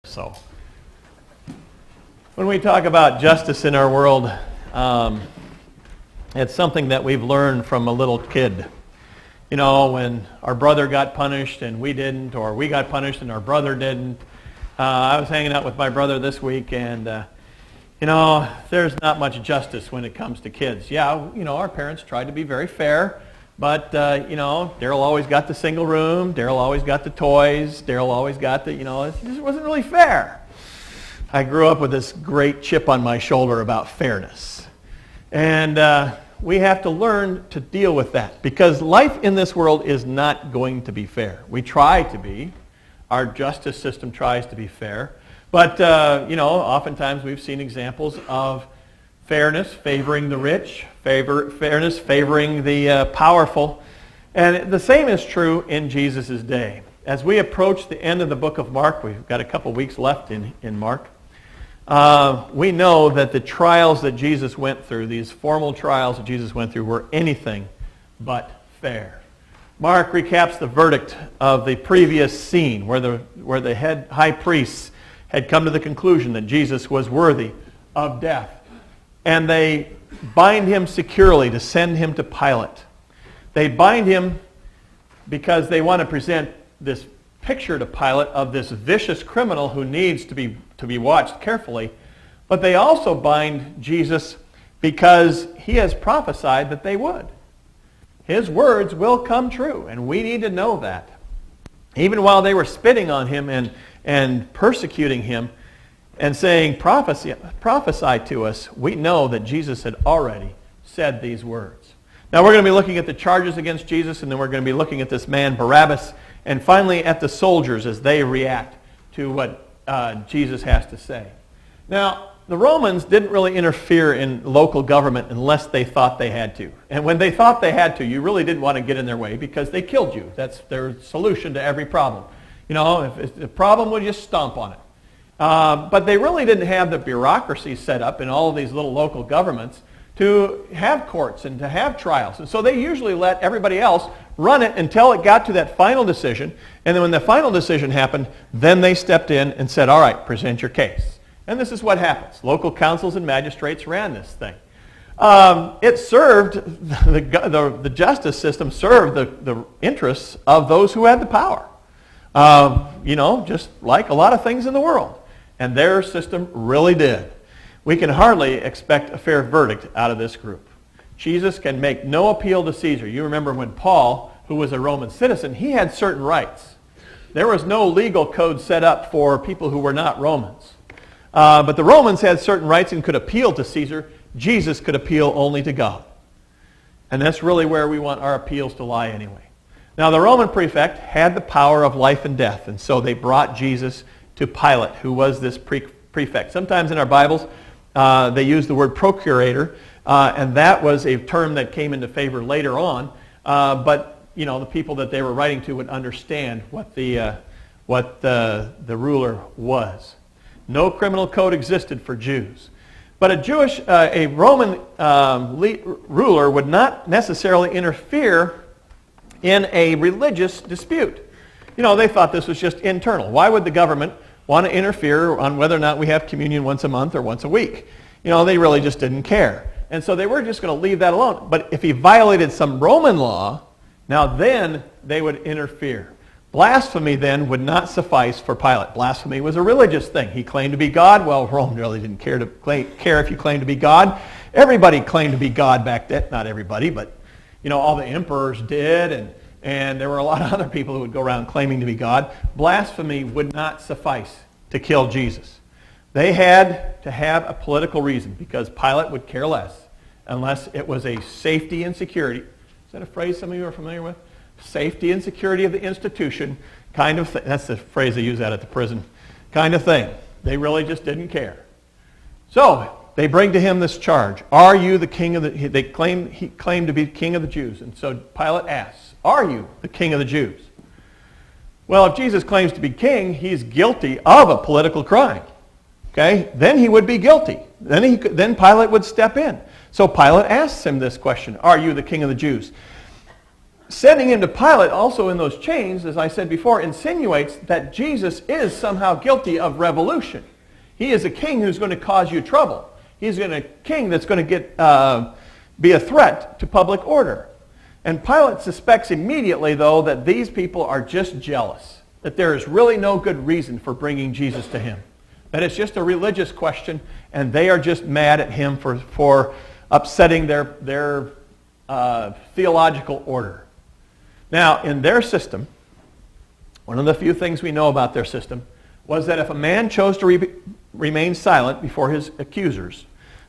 So, when we talk about justice in our world, it's something that we've learned from a little kid. You know, when our brother got punished and we didn't, or we got punished and our brother didn't. I was hanging out with my brother this week, and you know, there's not much justice when it comes to kids. Yeah, you know, our parents tried to be very fair, but you know, Daryl always got the single room, Daryl always got the toys, Daryl always got the, you know, it just wasn't really fair. I grew up with this great chip on my shoulder about fairness. And we have to learn to deal with that, because life in this world is not going to be fair. We try to be. Our justice system tries to be fair. But, you know, oftentimes we've seen examples of fairness favoring the rich, fairness favoring the powerful. And the same is true in Jesus' day. As we approach the end of the book of Mark, we've got a couple weeks left in Mark, we know that the trials that Jesus went through, these formal trials that Jesus went through, were anything but fair. Mark recaps the verdict of the previous scene where the head high priests had come to the conclusion that Jesus was worthy of death. And they bind him securely to send him to Pilate. They bind him because they want to present this picture to Pilate of this vicious criminal who needs to be watched carefully. But they also bind Jesus because he has prophesied that they would. His words will come true, and we need to know that. Even while they were spitting on him and persecuting him and saying, prophesy to us, we know that Jesus had already said these words. Now we're going to be looking at the charges against Jesus, and then we're going to be looking at this man Barabbas, and finally at the soldiers as they react to what Jesus has to say. Now, the Romans didn't really interfere in local government unless they thought they had to. And when they thought they had to, you really didn't want to get in their way because they killed you. That's their solution to every problem. You know, if the problem, would just stomp on it. But they really didn't have the bureaucracy set up in all of these little local governments to have courts and to have trials. And so they usually let everybody else run it until it got to that final decision. And then when the final decision happened, then they stepped in and said, all right, present your case. And this is what happens. Local councils and magistrates ran this thing. It served, the justice system served the interests of those who had the power. You know, just like a lot of things in the world. And their system really did. We can hardly expect a fair verdict out of this group. Jesus can make no appeal to Caesar. You remember when Paul, who was a Roman citizen, he had certain rights. There was no legal code set up for people who were not Romans. But the Romans had certain rights and could appeal to Caesar. Jesus could appeal only to God. And that's really where we want our appeals to lie anyway. Now, the Roman prefect had the power of life and death, and so they brought Jesus to Pilate, who was this prefect. Sometimes in our Bibles, they use the word procurator, and that was a term that came into favor later on. But you know, the people that they were writing to would understand what the ruler was. No criminal code existed for Jews. But a Roman ruler would not necessarily interfere in a religious dispute. You know, they thought this was just internal. Why would the government want to interfere on whether or not we have communion once a month or once a week? You know, they really just didn't care. And so they were just going to leave that alone. But if he violated some Roman law, now then they would interfere. Blasphemy then would not suffice for Pilate. Blasphemy was a religious thing. He claimed to be God. Well, Rome really didn't care if you claimed to be God. Everybody claimed to be God back then. Not everybody, but you know, all the emperors did, and there were a lot of other people who would go around claiming to be God. Blasphemy would not suffice to kill Jesus. They had to have a political reason because Pilate would care less unless it was a safety and security. Is that a phrase some of you are familiar with? Safety and security of the institution kind of thing. That's the phrase they use out at the prison kind of thing. They really just didn't care. So they bring to him this charge. Are you the king of the... He claimed to be king of the Jews. And so Pilate asks, are you the king of the Jews? Well, if Jesus claims to be king, he's guilty of a political crime. Okay? Then he would be guilty. Then Pilate would step in. So Pilate asks him this question, are you the king of the Jews? sending him to Pilate also in those chains, as I said before, insinuates that Jesus is somehow guilty of revolution. He is a king who's going to cause you trouble. He's a king that's going to be a threat to public order. And Pilate suspects immediately, though, that these people are just jealous, that there is really no good reason for bringing Jesus to him, that it's just a religious question, and they are just mad at him for upsetting their theological order. Now, in their system, one of the few things we know about their system was that if a man chose to remain silent before his accusers,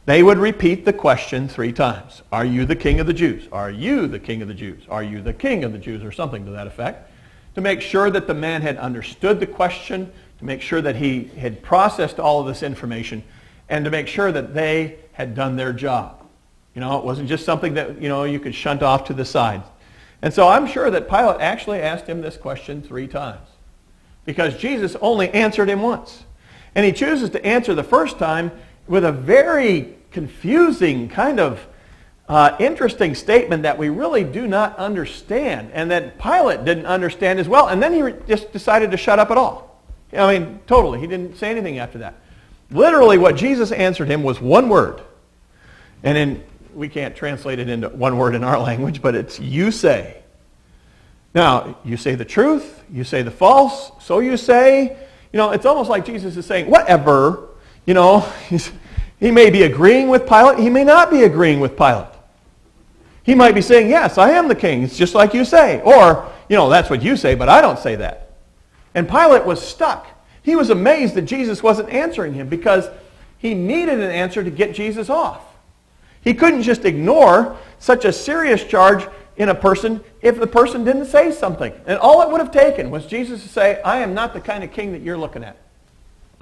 they would repeat the question 3 times. Are you the king of the Jews? Are you the king of the Jews? Are you the king of the Jews? Or something to that effect. To make sure that the man had understood the question, to make sure that he had processed all of this information, and to make sure that they had done their job. You know, it wasn't just something that, you could shunt off to the side. And so I'm sure that Pilate actually asked him this question 3 times, because Jesus only answered him once. And he chooses to answer the first time with a very confusing, kind of interesting statement that we really do not understand, and that Pilate didn't understand as well. And then he just decided to shut up at all. I mean, totally. He didn't say anything after that. Literally, what Jesus answered him was one word. And we can't translate it into one word in our language, but it's "you say." Now, you say the truth, you say the false, so you say. It's almost like Jesus is saying, whatever. He may be agreeing with Pilate. He may not be agreeing with Pilate. He might be saying, yes, I am the king. It's just like you say. Or, that's what you say, but I don't say that. And Pilate was stuck. He was amazed that Jesus wasn't answering him, because he needed an answer to get Jesus off. He couldn't just ignore such a serious charge in a person if the person didn't say something. And all it would have taken was Jesus to say, I am not the kind of king that you're looking at.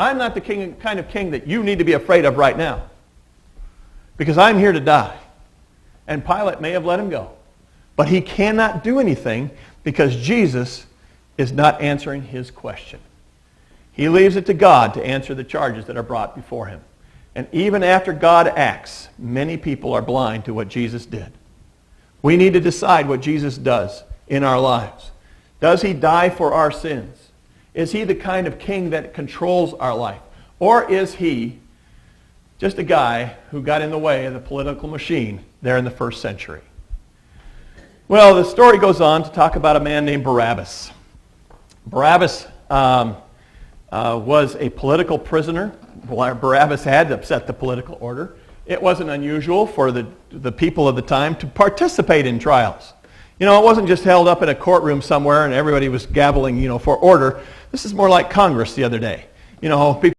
I'm not the kind of king that you need to be afraid of right now, because I'm here to die. And Pilate may have let him go, but he cannot do anything because Jesus is not answering his question. He leaves it to God to answer the charges that are brought before him. And even after God acts, many people are blind to what Jesus did. We need to decide what Jesus does in our lives. Does he die for our sins? Is he the kind of king that controls our life? Or is he just a guy who got in the way of the political machine there in the first century? Well, the story goes on to talk about a man named Barabbas. Barabbas was a political prisoner. Barabbas had upset the political order. It wasn't unusual for the people of the time to participate in trials. It wasn't just held up in a courtroom somewhere and everybody was gabbling, for order. This is more like Congress the other day. People